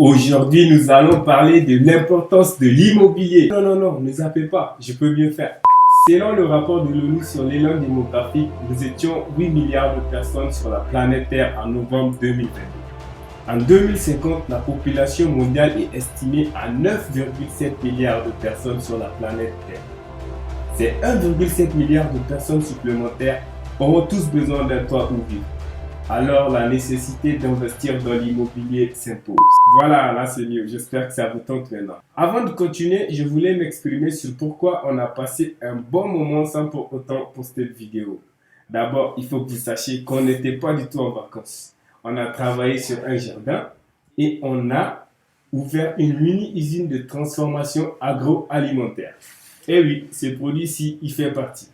Aujourd'hui, nous allons parler de l'importance de l'immobilier. Non, ne zappez pas, je peux mieux faire. Selon le rapport de l'ONU sur l'élan démographique, nous étions 8 milliards de personnes sur la planète Terre en novembre 2020. En 2050, la population mondiale est estimée à 9,7 milliards de personnes sur la planète Terre. Ces 1,7 milliard de personnes supplémentaires auront tous besoin d'un toit où vivre. Alors la nécessité d'investir dans l'immobilier s'impose. Voilà, là c'est mieux, j'espère que ça vous tente maintenant. Avant de continuer, je voulais m'exprimer sur pourquoi on a passé un bon moment sans pour autant poster de vidéo. D'abord, il faut que vous sachiez qu'on n'était pas du tout en vacances. On a travaillé sur un jardin et on a ouvert une mini-usine de transformation agroalimentaire. Et oui, ce produit-ci, il fait partie.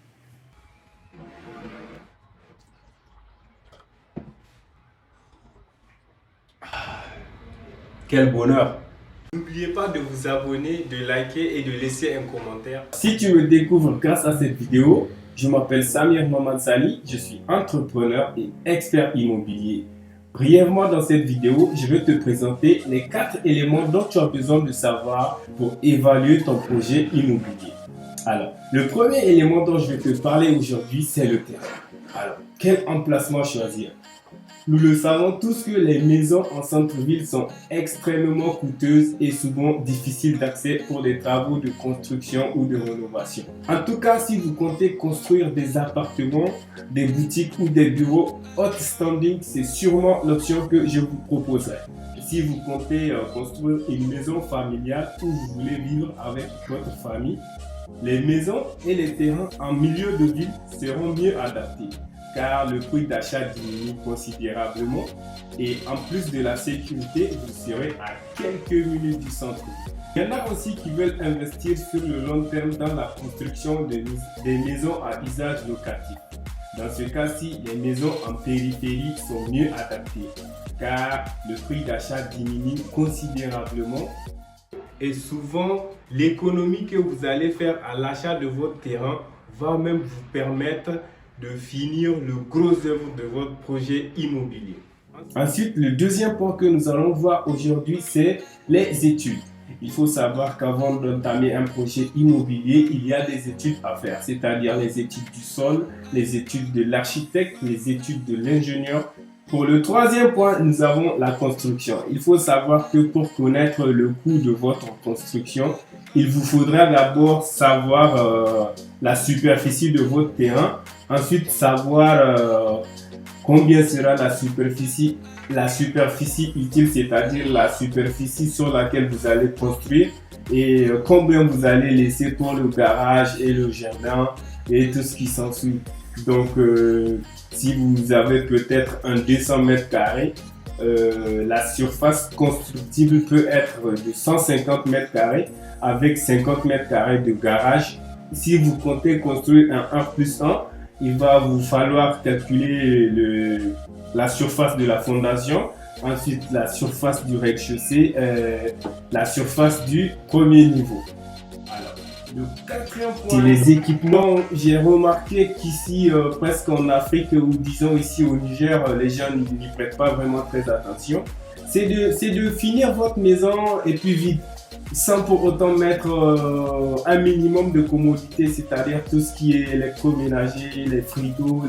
Quel bonheur! N'oubliez pas de vous abonner, de liker et de laisser un commentaire. Si tu me découvres grâce à cette vidéo, je m'appelle Samir Mamansali, je suis entrepreneur et expert immobilier. Brièvement dans cette vidéo, je vais te présenter les 4 éléments dont tu as besoin de savoir pour évaluer ton projet immobilier. Alors, le premier élément dont je vais te parler aujourd'hui, c'est le terrain. Alors, quel emplacement choisir? Nous le savons tous que les maisons en centre-ville sont extrêmement coûteuses et souvent difficiles d'accès pour des travaux de construction ou de rénovation. En tout cas, si vous comptez construire des appartements, des boutiques ou des bureaux hot standing, c'est sûrement l'option que je vous proposerai. Si vous comptez construire une maison familiale où vous voulez vivre avec votre famille, les maisons et les terrains en milieu de ville seront mieux adaptés, car le prix d'achat diminue considérablement et en plus de la sécurité, vous serez à quelques minutes du centre. Il y en a aussi qui veulent investir sur le long terme dans la construction des maisons à usage locatif. Dans ce cas-ci, les maisons en périphérie sont mieux adaptées, car le prix d'achat diminue considérablement et souvent l'économie que vous allez faire à l'achat de votre terrain va même vous permettre de finir le gros œuvre de votre projet immobilier. Ensuite, le deuxième point que nous allons voir aujourd'hui, c'est les études. Il faut savoir qu'avant d'entamer un projet immobilier, il y a des études à faire, c'est-à-dire les études du sol, les études de l'architecte, les études de l'ingénieur. Pour le troisième point, nous avons la construction. Il faut savoir que pour connaître le coût de votre construction, il vous faudra d'abord savoir la superficie de votre terrain. Ensuite, savoir combien sera la superficie utile, c'est-à-dire la superficie sur laquelle vous allez construire et combien vous allez laisser pour le garage et le jardin et tout ce qui s'ensuit. Donc, si vous avez peut-être un 200 mètres carrés, la surface constructible peut être de 150 mètres carrés avec 50 mètres carrés de garage. Si vous comptez construire un 1+1, il va vous falloir calculer la surface de la fondation, ensuite la surface du rez-de-chaussée, la surface du premier niveau. Alors, le quatrième point, c'est les équipements. J'ai remarqué qu'ici, presque en Afrique ou disons ici au Niger, les gens n'y prêtent pas vraiment très attention. C'est de finir votre maison et puis vite, sans pour autant mettre un minimum de commodité, c'est-à-dire tout ce qui est électroménager, les frigos,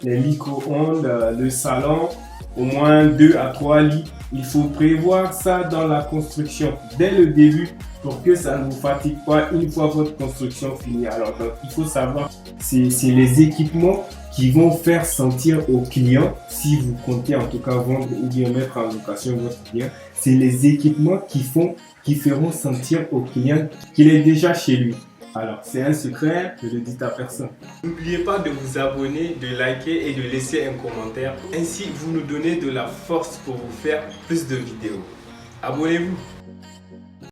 les micro-ondes, le salon, au moins 2 à 3 lits. Il faut prévoir ça dans la construction dès le début pour que ça ne vous fatigue pas une fois votre construction finie. Alors donc, il faut savoir, c'est les équipements qui vont faire sentir aux clients, si vous comptez en tout cas vendre ou bien mettre en location votre bien, c'est les équipements qui feront sentir au client qu'il est déjà chez lui. Alors, c'est un secret, ne le dites à personne. N'oubliez pas de vous abonner, de liker et de laisser un commentaire. Ainsi, vous nous donnez de la force pour vous faire plus de vidéos. Abonnez-vous!